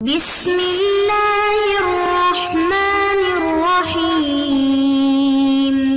بسم اللہ الرحمن الرحیم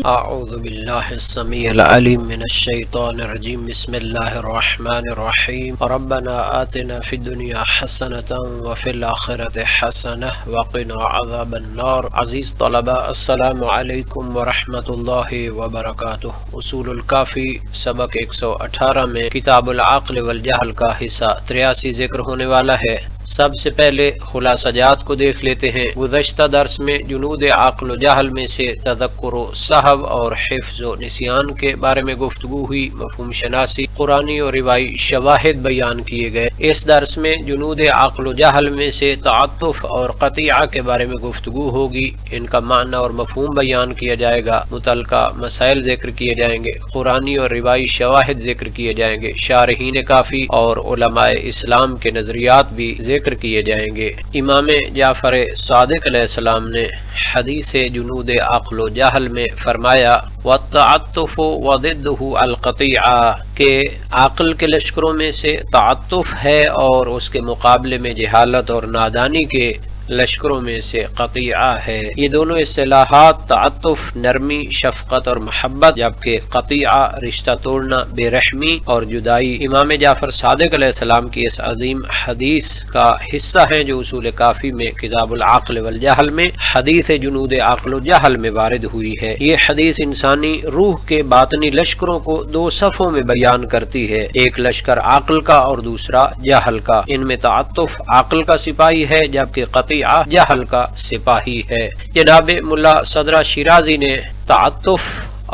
اعوذ باللہ السمیع العلیم من الشیطان الرجیم بسم اللہ الرحمن الرحیم ربنا آتنا فی الدنیا حسنة وفی الآخرة حسنة وقنا عذاب النار۔ عزیز طلباء السلام علیکم ورحمۃ اللہ وبرکاتہ۔ اصول الکافی سبق 118 میں کتاب العقل والجہل کا حصہ 83 ذکر ہونے والا ہے۔ سب سے پہلے خلاصہ جات کو دیکھ لیتے ہیں۔ گزشتہ درس میں جنود عقل و جہل میں سے تذکر و سہو اور حفظ و نسیان کے بارے میں گفتگو ہوئی، مفہوم شناسی، قرآنی اور روایی شواہد بیان کیے گئے۔ اس درس میں جنود عقل و جہل میں سے تعاطف اور قطیعہ کے بارے میں گفتگو ہوگی، ان کا معنی اور مفہوم بیان کیا جائے گا، متعلقہ مسائل ذکر کیے جائیں گے، قرآنی اور روایی شواہد ذکر کیے جائیں گے، شارحین کافی اور علماء اسلام کے نظریات بھی ذکر کیے جائیں گے۔ امام جعفر صادق علیہ السلام نے حدیث جنود عقل و جہل میں فرمایا والتعطف وضدہ القطیعہ کہ عقل کے لشکروں میں سے تعطف ہے اور اس کے مقابلے میں جہالت اور نادانی کے لشکروں میں سے قطیعہ ہے۔ یہ دونوں اصطلاحات تعطف نرمی، شفقت اور محبت، جبکہ قطیعہ رشتہ توڑنا، بے رحمی اور جدائی، امام جعفر صادق علیہ السلام کی اس عظیم حدیث کا حصہ ہیں جو اصول کافی میں کتاب العقل والجہل میں حدیث جنود عقل و جہل میں وارد ہوئی ہے۔ یہ حدیث انسانی روح کے باطنی لشکروں کو دو صفوں میں بیان کرتی ہے، ایک لشکر عقل کا اور دوسرا جہل کا۔ ان میں تعطف عقل کا سپاہی ہے جبکہ قطیعہ جہل کا سپاہی ہے۔ جناب ملا صدرہ شیرازی نے تعطف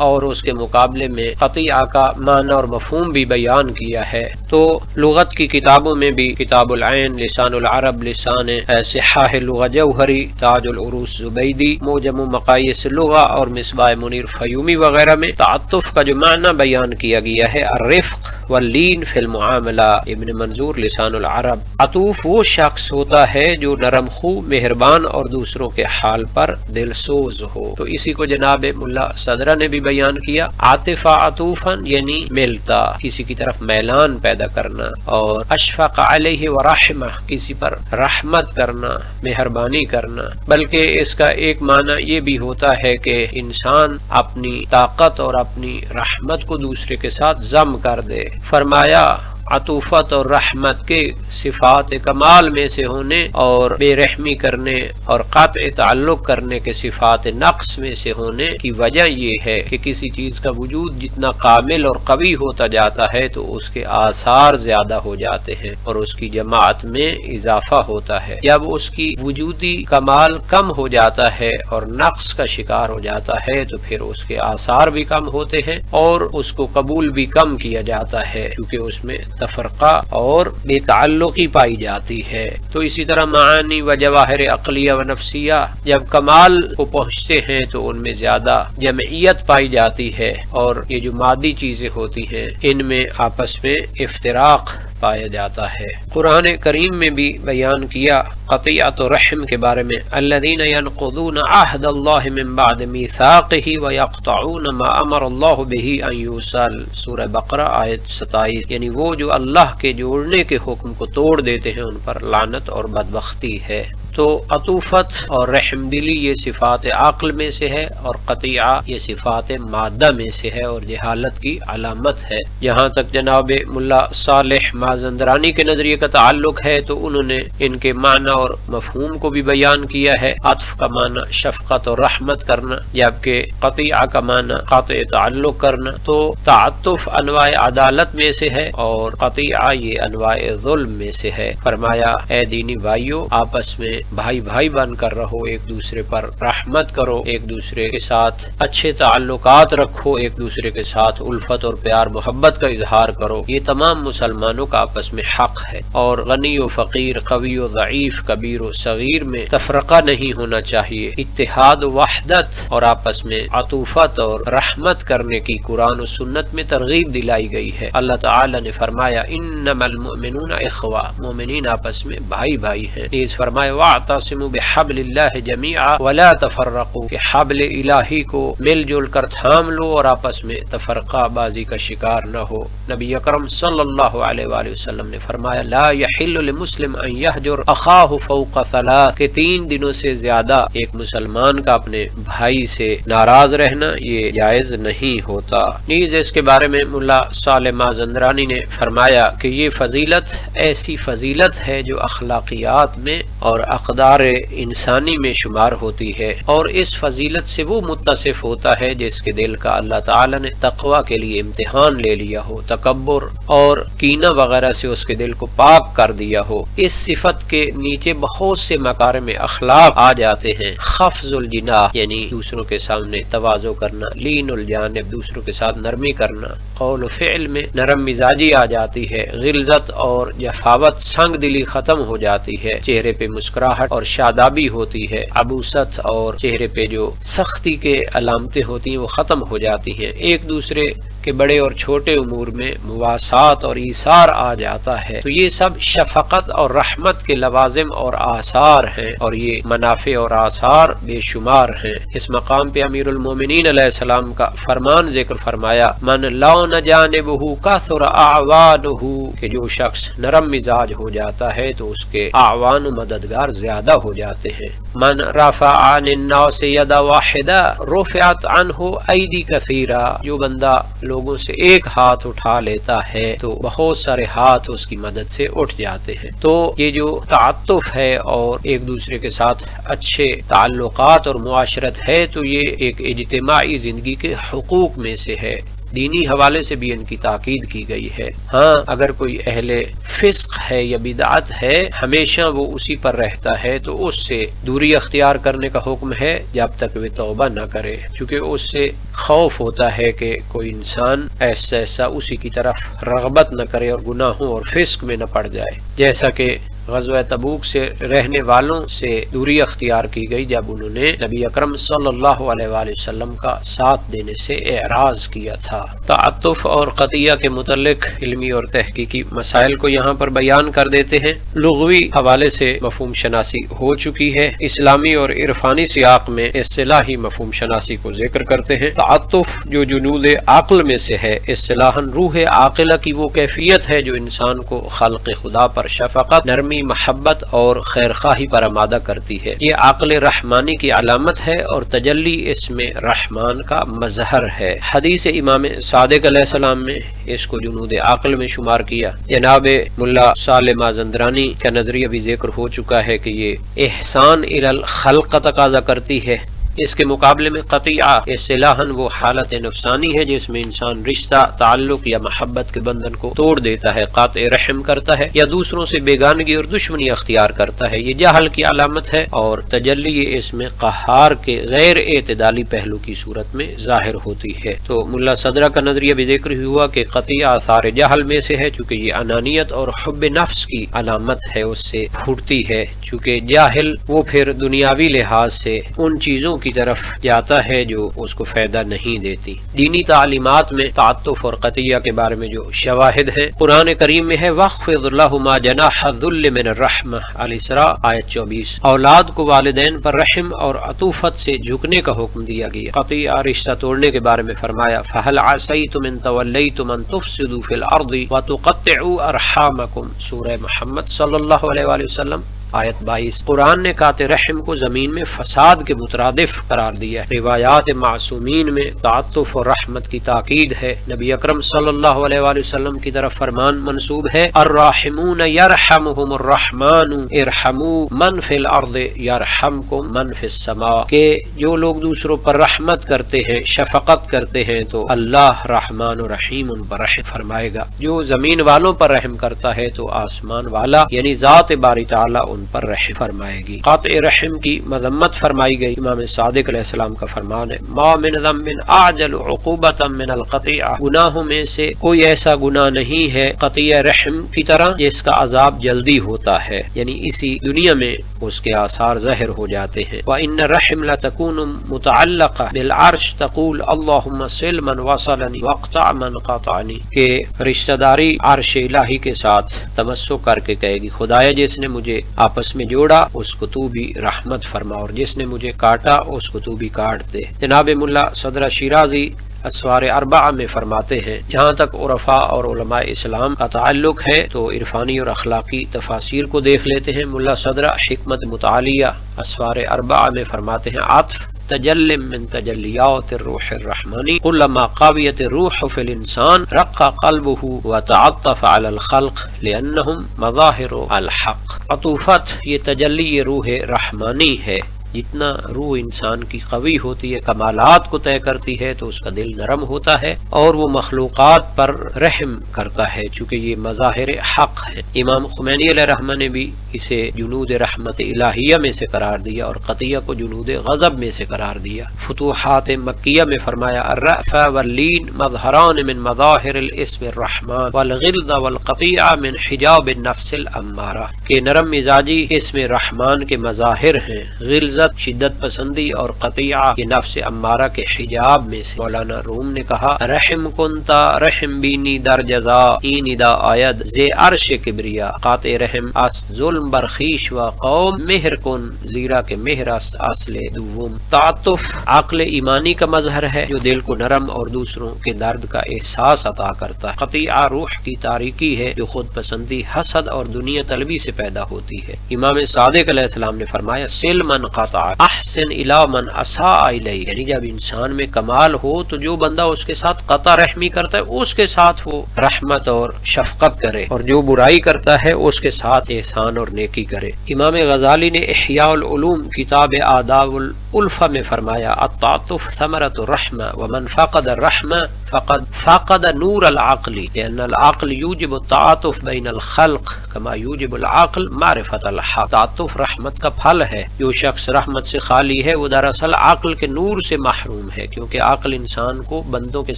اور اس کے مقابلے میں قطیعہ کا معنی اور مفہوم بھی بیان کیا ہے۔ تو لغت کی کتابوں میں بھی کتاب العین، لسان العرب، لسان صحاح لغہ جوہری، تاج العروس زبیدی، موجم مقایس لغہ اور مصباح منیر فیومی وغیرہ میں تعطف کا جو معنی بیان کیا گیا ہے الرفق واللین فی المعاملہ، ابن منظور لسان العرب۔ عطوف وہ شخص ہوتا ہے جو نرم خو، مہربان اور دوسروں کے حال پر دل سوز ہو۔ تو اسی کو جناب ملا صدرہ نے بھی بیان کیا، عاطفہ عطوفاً یعنی ملتا، کسی کی طرف میلان پیدا کرنا، اور اشفق علیہ ورحمہ کسی پر رحمت کرنا، مہربانی کرنا۔ بلکہ اس کا ایک معنی یہ بھی ہوتا ہے کہ انسان اپنی طاقت اور اپنی رحمت کو دوسرے کے ساتھ ضم کر دے۔ فرمایا عطوفت اور رحمت کے صفات کمال میں سے ہونے اور بے رحمی کرنے اور قطع تعلق کرنے کے صفات نقص میں سے ہونے کی وجہ یہ ہے کہ کسی چیز کا وجود جتنا کامل اور قوی ہوتا جاتا ہے تو اس کے آثار زیادہ ہو جاتے ہیں اور اس کی جماعت میں اضافہ ہوتا ہے۔ جب اس کی وجودی کمال کم ہو جاتا ہے اور نقص کا شکار ہو جاتا ہے تو پھر اس کے آثار بھی کم ہوتے ہیں اور اس کو قبول بھی کم کیا جاتا ہے، کیونکہ اس میں تفرقہ اور بے تعلقی پائی جاتی ہے۔ تو اسی طرح معانی و جواہر عقلیہ و نفسیہ جب کمال کو پہنچتے ہیں تو ان میں زیادہ جمعیت پائی جاتی ہے، اور یہ جو مادی چیزیں ہوتی ہیں ان میں آپس میں افتراق پایا جاتا ہے۔ قرآن کریم میں بھی بیان کیا قطیعت و رحم کے بارے میں، الذین ینقضون عہد اللہ من بعد میثاقہ ویقطعون ما امر اللہ بہ ان یوصل، سورہ بقرہ آیت 27، یعنی وہ جو اللہ کے جوڑنے کے حکم کو توڑ دیتے ہیں ان پر لعنت اور بدبختی ہے۔ تو عطوفت اور رحم دلی یہ صفات عقل میں سے ہے اور قطیعہ یہ صفات مادہ میں سے ہے اور جہالت کی علامت ہے۔ جہاں تک جناب ملا صالح مازندرانی کے نظریے کا تعلق ہے تو انہوں نے ان کے معنی اور مفہوم کو بھی بیان کیا ہے۔ عطف کا معنی شفقت اور رحمت کرنا، جبکہ قطیعہ کا معنی قطع تعلق کرنا۔ تو تعطف انواع عدالت میں سے ہے اور قطیعہ یہ انواع ظلم میں سے ہے۔ فرمایا اے دینی بھائیو، آپس میں بھائی بھائی بن کر رہو، ایک دوسرے پر رحمت کرو، ایک دوسرے کے ساتھ اچھے تعلقات رکھو، ایک دوسرے کے ساتھ الفت اور پیار محبت کا اظہار کرو۔ یہ تمام مسلمانوں کا آپس میں حق ہے، اور غنی و فقیر، قوی و ضعیف، کبیر و صغیر میں تفرقہ نہیں ہونا چاہیے۔ اتحاد و وحدت اور آپس میں عطوفت اور رحمت کرنے کی قرآن و سنت میں ترغیب دلائی گئی ہے۔ اللہ تعالی نے فرمایا انما المؤمنون اخوہ، مومنین آپس میں بھائی بھائی ہیں۔ نیز فرمایا وَاعْتَصِمُوا بِحَبْلِ اللَّهِ جَمِيعًا وَلَا تَفَرَّقُوا کہ حبل الہی کو مل جل کر تھام لو اور آپس میں تفرقہ بازی کا شکار نہ ہو۔ نبی اکرم صلی اللہ علیہ وآلہ وسلم نے فرمایا لا يحل لمسلم ان يهجر اخاہ فوق ثلاث کہ 3 دنوں سے زیادہ ایک مسلمان کا اپنے بھائی سے ناراض رہنا یہ جائز نہیں ہوتا۔ نیز اس کے بارے میں ملا صالح مازندرانی نے فرمایا کہ یہ فضیلت ایسی فضیلت ہے جو اخلاقیات میں اور اقدار انسانی میں شمار ہوتی ہے، اور اس فضیلت سے وہ متصف ہوتا ہے جس کے دل کا اللہ تعالی نے تقوی کے لیے امتحان لے لیا ہو، تکبر اور کینہ وغیرہ سے اس کے دل کو پاک کر دیا ہو۔ اس صفت کے نیچے بہت سے مکارم اخلاق آ جاتے ہیں، خفض الجناح یعنی دوسروں کے سامنے تواضع کرنا، لین الجانب دوسروں کے ساتھ نرمی کرنا، قول و فعل میں نرم مزاجی آ جاتی ہے، غلظت اور جفاوت سنگ دلی ختم ہو جاتی ہے، چہرے پہ مسکراہٹ اور شادابی ہوتی ہے، عبوست اور چہرے پہ جو سختی کے علامتیں ہوتی ہیں وہ ختم ہو جاتی ہیں، ایک دوسرے کے بڑے اور چھوٹے امور میں مواسات اور ایثار آ جاتا ہے۔ تو یہ سب شفقت اور رحمت کے لوازم اور آثار ہیں، اور یہ منافع اور آثار بے شمار ہیں۔ اس مقام پہ امیر المومنین علیہ السلام کا فرمان ذکر فرمایا من لون جانبہ کثر اعوانہ کہ جو شخص نرم مزاج ہو جاتا ہے تو اس کے اعوان و مددگار زیادہ ہو جاتے ہیں۔ من رفع عن الناس ید واحدہ رفعت عنہ ایدی کثیرہ جو بندہ لوگوں سے ایک ہاتھ اٹھا لیتا ہے تو بہت سارے ہاتھ اس کی مدد سے اٹھ جاتے ہیں۔ تو یہ جو تعاطف ہے اور ایک دوسرے کے ساتھ اچھے تعلقات اور معاشرت ہے تو یہ ایک اجتماعی زندگی کے حقوق میں سے ہے، دینی حوالے سے بھی ان کی تاکید کی گئی ہے۔ ہاں اگر کوئی اہل فسق ہے یا بدعت ہے ہمیشہ وہ اسی پر رہتا ہے تو اس سے دوری اختیار کرنے کا حکم ہے جب تک وہ توبہ نہ کرے، کیونکہ اس سے خوف ہوتا ہے کہ کوئی انسان ایسا اسی کی طرف رغبت نہ کرے اور گناہوں اور فسق میں نہ پڑ جائے، جیسا کہ غزوہ تبوک سے رہنے والوں سے دوری اختیار کی گئی جب انہوں نے نبی اکرم صلی اللہ علیہ وآلہ وسلم کا ساتھ دینے سے اعراض کیا تھا۔ تعاطف اور قطیہ کے متعلق علمی اور تحقیقی مسائل کو یہاں پر بیان کر دیتے ہیں۔ لغوی حوالے سے مفہوم شناسی ہو چکی ہے، اسلامی اور عرفانی سیاق میں اصطلاحی مفہوم شناسی کو ذکر کرتے ہیں۔ تعاطف جو جنود عقل میں سے ہے، اصطلاحاً روح عاقلہ کی وہ کیفیت ہے جو انسان کو خلق خدا پر شفقت، نرمی، محبت اور خیرخواہی پر آمادہ کرتی ہے۔ یہ عقل رحمانی کی علامت ہے اور تجلی اس میں رحمان کا مظہر ہے۔ حدیث امام صادق علیہ السلام میں اس کو جنود عقل میں شمار کیا۔ جناب ملا صالح مازندرانی کا نظریہ بھی ذکر ہو چکا ہے کہ یہ احسان الی الخلق کا تقاضا کرتی ہے۔ اس کے مقابلے میں قطیعہ اصطلاحاً وہ حالت نفسانی ہے جس میں انسان رشتہ، تعلق یا محبت کے بندھن کو توڑ دیتا ہے، قاطع رحم کرتا ہے یا دوسروں سے بیگانگی اور دشمنی اختیار کرتا ہے۔ یہ جہل کی علامت ہے اور تجلی اس میں قہار کے غیر اعتدالی پہلو کی صورت میں ظاہر ہوتی ہے۔ تو ملا صدرہ کا نظریہ بھی ذکر ہوا کہ قطیعہ آثار جہل میں سے ہے، چونکہ یہ انانیت اور حب نفس کی علامت ہے، اس سے پھوٹتی ہے، چونکہ جاہل وہ پھر دنیاوی لحاظ سے ان چیزوں کی طرف جاتا ہے جو اس کو فائدہ نہیں دیتی۔ دینی تعلیمات میں تعاطف اور قطیہ کے بارے میں جو شواہد ہیں قرآن کریم میں ہے وَاخْفِضْ لَهُمَا جَنَاحَ الذُّلِّ مِنَ الرَّحْمَةِ الاسراء آیت 24۔ اولاد کو والدین پر رحم اور عطوفت سے جھکنے کا حکم دیا گیا۔ قطیہ رشتہ توڑنے کے بارے میں فرمایا فَهَلْ عَسَيْتُمْ إِن تَوَلَّيْتُمْ أَن تُفْسِدُوا فِي الْأَرْضِ وَتُقَطِّعُوا أَرْحَامَكُمْ سورہ محمد صلی اللہ علیہ وآلہ وسلم آیت 22۔ قرآن نے قاطع رحم کو زمین میں فساد کے مترادف قرار دیا ہے۔ روایات معصومین میں تعاطف اور رحمت کی تاکید ہے۔ نبی اکرم صلی اللہ علیہ وآلہ وسلم کی طرف فرمان منسوب ہے الراحمون یرحمہم الرحمن ارحموا من فی الارض یرحمکم من فی السماء کہ جو لوگ دوسروں پر رحمت کرتے ہیں، شفقت کرتے ہیں تو اللہ رحمان و رحیم ان پر رحم فرمائے گا۔ جو زمین والوں پر رحم کرتا ہے تو آسمان والا یعنی ذات باری تعالی ان پر رحم فرمائے گی۔ قاطع رحم کی مذمت فرمائی گئی۔ امام صادق علیہ السلام کا فرمان ہے ما من ذنب اعجل عقوبۃ من القطیعہ گناہوں میں سے کوئی ایسا گناہ نہیں ہے قطیع رحم کی طرح جس کا عذاب جلدی ہوتا ہے، یعنی اسی دنیا میں اس کے آثار ظاہر ہو جاتے ہیں۔ وَإِنَّ الرَّحِمَ لَتَكُونُ مُتَعَلَّقَةً بِالْعَرْشِ تَقُولُ اللَّهُمَّ صِلْ مَنْ وَصَلَنِي وَاقْطَعْ مَنْ قَطَعَنِي کہ رشتہ داری عرش الہی کے ساتھ تمسک کر کے کہے گی خدایا جس نے مجھے آپس میں جوڑا اس کو تو بھی رحمت فرما، اور جس نے مجھے کاٹا اس کو تو بھی کاٹ دے۔ جناب ملا صدر شیرازی اسوار اربعہ میں فرماتے ہیں جہاں تک عرفاء اور علماء اسلام کا تعلق ہے تو عرفانی اور اخلاقی تفاسیر کو دیکھ لیتے ہیں۔ ملا صدر حکمت متعالیہ اسوار اربعہ میں فرماتے ہیں عطف تجل من تجلیات الروح الرحمانی كلما قاویت الروح فی الانسان رق قلبه وتعطف على الخلق لانهم مظاہر الحق۔ عطوفت یہ تجلی روح رحمانی ہے، جتنا روح انسان کی قوی ہوتی ہے، کمالات کو طے کرتی ہے تو اس کا دل نرم ہوتا ہے اور وہ مخلوقات پر رحم کرتا ہے، چونکہ یہ مظاہر حق ہے۔ امام خمینی علیہ رحمہ نے بھی اسے جنود رحمت الہیہ میں سے قرار دیا اور قطیہ کو جنود غضب میں سے قرار دیا۔ فتوحات مکیہ میں فرمایا الرأفہ واللین مظہران من مظاہر الاسم الرحمن والغلظ والقطیعہ من حجاب النفس الامارہ، کہ نرم مزاجی اسم رحمان کے مظاہر ہیں، غلظ شدت پسندی اور قطیعہ یہ نفس امارہ کے حجاب میں سے۔ مولانا روم نے کہا رحم کنتا رحم بینی در جزا این ادا آید زی عرش کبریا، قاطع رحم اس ظلم برخیش و قوم مہر کن زیرا کے مہر است اصل دوم۔ تعاطف عقل ایمانی کا مظہر ہے جو دل کو نرم اور دوسروں کے درد کا احساس عطا کرتا ہے۔ قطیعہ روح کی تاریکی ہے جو خود پسندی، حسد اور دنیا طلبی سے پیدا ہوتی ہے۔ امام صادق علیہ السلام نے فرمایا سل من احسن الی من اساء الیہ، یعنی جب انسان میں کمال ہو تو جو بندہ اس کے ساتھ قطع رحمی کرتا ہے اس کے ساتھ وہ رحمت اور شفقت کرے، اور جو برائی کرتا ہے اس کے ساتھ احسان اور نیکی کرے۔ امام غزالی نے احیاء العلوم کتاب آداب الالفہ میں فرمایا التعاطف ثمرۃ الرحمہ ومن فقد الرحمہ فقد فقد نور العقل لأن العقل یوجب التعاطف بین الخلق کما یوجب العقل معرفت الحق۔ تعاطف رحمت کا پھل ہے، جو شخص رحمت سے خالی ہے وہ دراصل عقل کے نور سے محروم ہے، کیونکہ عقل انسان کو بندوں کے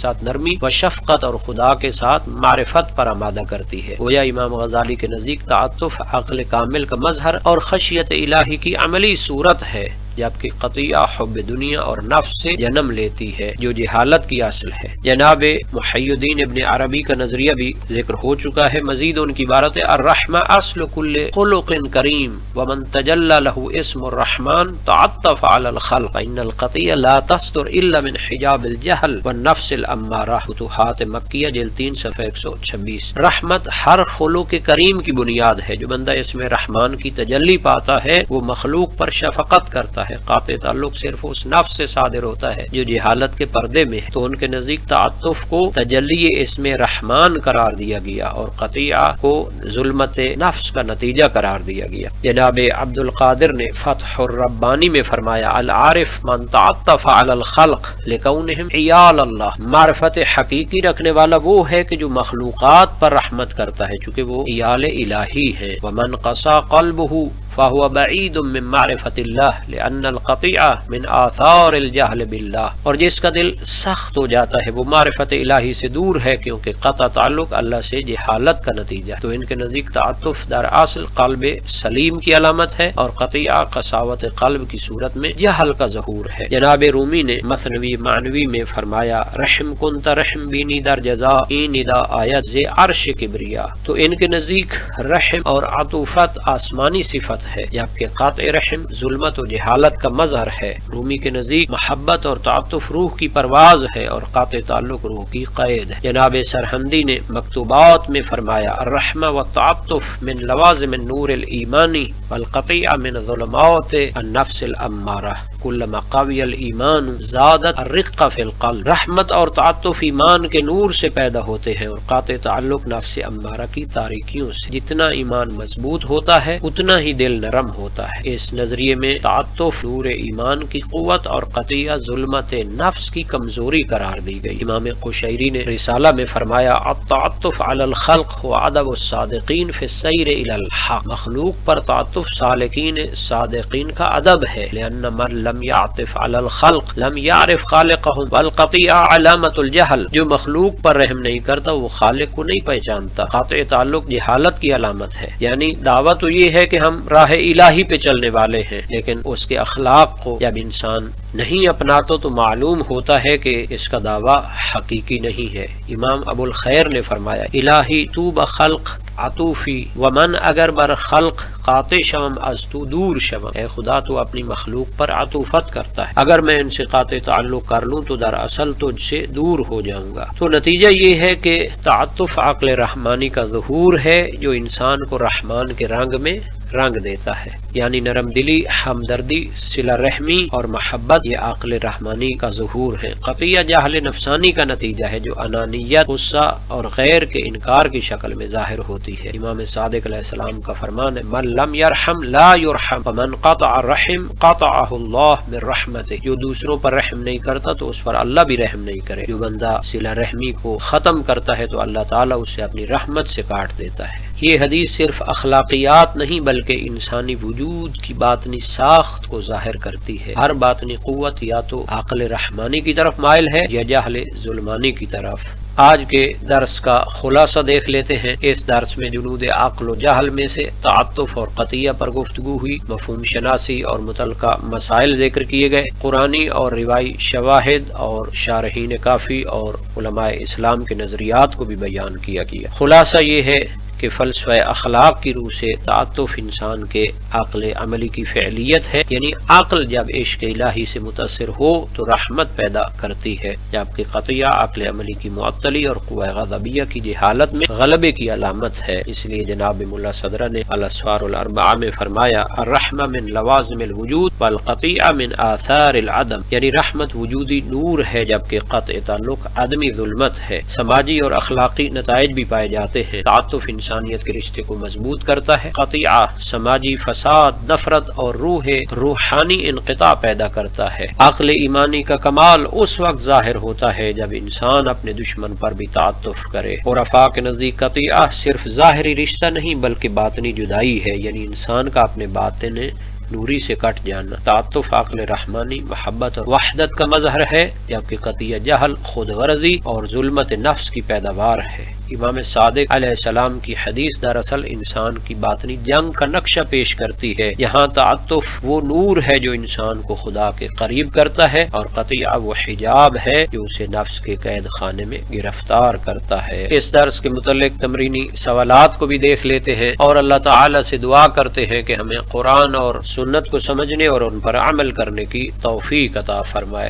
ساتھ نرمی و شفقت اور خدا کے ساتھ معرفت پر آمادہ کرتی ہے۔ گویا امام غزالی کے نزدیک تعاطف عقل کامل کا مظہر اور خشیت الہی کی عملی صورت ہے، جبکہ قطیعہ حب دنیا اور نفس سے جنم لیتی ہے جو جہالت کی اصل ہے۔ جناب محی الدین ابن عربی کا نظریہ بھی ذکر ہو چکا ہے، مزید ان کی عبارت ہے الرحمہ اصل کل خلق کریم ومن تجلی لہ اسم الرحمن تعطف علی الخلق ان القطیعہ لا تصدر الا من حجاب الجہل والنفس الامارہ۔ فتوحات مکیہ جلد 3 صفحہ 126۔ رحمت ہر خلق کریم کی بنیاد ہے، جو بندہ اسم رحمان کی تجلی پاتا ہے وہ مخلوق پر شفقت کرتا ہے۔ قاطع تعلق صرف اس نفس سے صادر ہوتا ہے جو جہالت کے پردے میں ہے، تو ان کے نزدیک تعاطف کو تجلی اسم رحمان قرار دیا گیا اور قطیعہ کو ظلمت نفس کا نتیجہ قرار دیا گیا۔ جناب عبد القادر نے فتح الربانی میں فرمایا العارف من تعطف علی الخلق لکونہم عیال اللہ، معرفت حقیقی رکھنے والا وہ ہے کہ جو مخلوقات پر رحمت کرتا ہے چونکہ وہ عیال الہی ہے۔ ومن قسا قلبہ فهو بعید من معرفت اللہ لأن القطیعہ من آثار الجہل باللہ، اور جس کا دل سخت ہو جاتا ہے وہ معرفت الہی سے دور ہے کیونکہ قطع تعلق اللہ سے جہالت کا نتیجہ ہے۔ تو ان کے نزدیک تعاطف در اصل قلب سلیم کی علامت ہے اور قطیعہ قساوت قلب کی صورت میں جہل کا ظہور ہے۔ جناب رومی نے مثنوی معنوی میں فرمایا رحم کنت رحم بینی در جزا این ادا آیت ز عرش کبریا، تو ان کے نزدیک رحم اور عطوفت آسمانی صفت ہے جبکہ قاطع رحم ظلمت و جہالت کا مظہر ہے۔ رومی کے نزدیک محبت اور تعاطف روح کی پرواز ہے اور قاطع تعلق روح کی قید ہے۔ جناب سرہندی نے مکتوبات میں فرمایا الرحمہ والتعاطف من لوازم النور الایمانی والقطیعہ من ظلمات النفس الامارہ کلما قوی الایمان زادت الرقہ فی القلب۔ رحمت اور تعاطف ایمان کے نور سے پیدا ہوتے ہیں اور قاطع تعلق نفس امارہ کی تاریکیوں سے۔ جتنا ایمان مضبوط ہوتا ہے اتنا ہی دل نرم ہوتا ہے۔ اس نظریے میں تعاطف نور ایمان کی قوت اور قطیعہ ظلمت نفس کی کمزوری قرار دی گئی۔ امام قشیری نے رسالہ میں فرمایا التعاطف علی الخلق هو ادب الصادقین فی السیر الی الحق، مخلوق پر تعاطف سالکین صادقین کا ادب ہے، لأن من لم يعطف علی الخلق لم يعرف خالقهم، والقطیعہ علامت الجہل، جو مخلوق پر رحم نہیں کرتا وہ خالق کو نہیں پہچانتا۔ قاطع تعلق جہالت کی علامت ہے، یعنی دعوت تو یہ ہے کہ ہم راہ الہی پہ چلنے والے ہیں، لیکن اس کے اخلاق کو جب انسان نہیں اپناتا تو معلوم ہوتا ہے کہ اس کا دعویٰ حقیقی نہیں ہے۔ امام ابو الخیر نے فرمایا الہی تو بخلق عطوفی ومن اگر بر خلق قاطع شوم از تو دور شوم، اے خدا تو اپنی مخلوق پر عطوفت کرتا ہے، اگر میں ان سے قاطع تعلق کر لوں تو در اصل تجھ سے دور ہو جاؤں گا۔ تو نتیجہ یہ ہے کہ تعاطف عقل رحمانی کا ظہور ہے جو انسان کو رحمان کے رنگ میں رنگ دیتا ہے، یعنی نرم دلی، ہمدردی، صلہ رحمی اور محبت، یہ عقل رحمانی کا ظہور ہے۔ قطیہ جہل نفسانی کا نتیجہ ہے جو انانیت، غصہ اور غیر کے انکار کی شکل میں ظاہر ہوتی ہے۔ امام صادق علیہ السلام کا فرمان ہے من لم یرحم لا یرحم ومن قطع الرحم قطعہ اللہ من رحمتہ، جو دوسروں پر رحم نہیں کرتا تو اس پر اللہ بھی رحم نہیں کرے، جو بندہ صلہ رحمی کو ختم کرتا ہے تو اللہ تعالیٰ اسے اپنی رحمت سے کاٹ دیتا ہے۔ یہ حدیث صرف اخلاقیات نہیں بلکہ انسانی وجود کی باطنی ساخت کو ظاہر کرتی ہے۔ ہر باطنی قوت یا تو عقل رحمانی کی طرف مائل ہے یا جہل ظلمانی کی طرف۔ آج کے درس کا خلاصہ دیکھ لیتے ہیں۔ اس درس میں جنود عقل و جہل میں سے تعاطف اور قطیہ پر گفتگو ہوئی، مفہوم شناسی اور متعلقہ مسائل ذکر کیے گئے، قرآنی اور روایی شواہد اور شارحین کافی اور علماء اسلام کے نظریات کو بھی بیان کیا گیا۔ خلاصہ یہ ہے کہ فلسفہ اخلاق کی روح سے تعاطف انسان کے عقل عملی کی فعلیت ہے، یعنی عقل جب عشق الہی سے متاثر ہو تو رحمت پیدا کرتی ہے، جبکہ قطیہ عقل عملی کی معطلی اور قوہ غضبیہ کی جہالت میں غلبے کی علامت ہے۔ اس لیے جناب ملا صدرہ نے الاسفار الاربعہ میں فرمایا الرحمہ من لوازم الوجود والقطیع من آثار العدم، یعنی رحمت وجودی نور ہے جبکہ قطع تعلق عدمی ظلمت ہے۔ سماجی اور اخلاقی نتائج بھی پائے جاتے ہیں۔ تعاطف انسانیت کے رشتے کو مضبوط کرتا ہے، قطیعہ سماجی فساد، نفرت اور روحانی انقطاع پیدا کرتا ہے۔ عقل ایمانی کا کمال اس وقت ظاہر ہوتا ہے جب انسان اپنے دشمن پر بھی تعاطف کرے۔ عرفاء کے نزدیک قطیعہ صرف ظاہری رشتہ نہیں بلکہ باطنی جدائی ہے، یعنی انسان کا اپنے باطن نوری سے کٹ جانا۔ تعاطف عقل رحمانی محبت اور وحدت کا مظہر ہے، جبکہ قطیہ جہل خود غرضی اور ظلمت نفس کی پیداوار ہے۔ امام صادق علیہ السلام کی حدیث دراصل انسان کی باطنی جنگ کا نقشہ پیش کرتی ہے۔ یہاں تعاطف وہ نور ہے جو انسان کو خدا کے قریب کرتا ہے، اور قطیعہ وہ حجاب ہے جو اسے نفس کے قید خانے میں گرفتار کرتا ہے۔ اس درس کے متعلق تمرینی سوالات کو بھی دیکھ لیتے ہیں اور اللہ تعالی سے دعا کرتے ہیں کہ ہمیں قرآن اور سنت کو سمجھنے اور ان پر عمل کرنے کی توفیق عطا فرمائے۔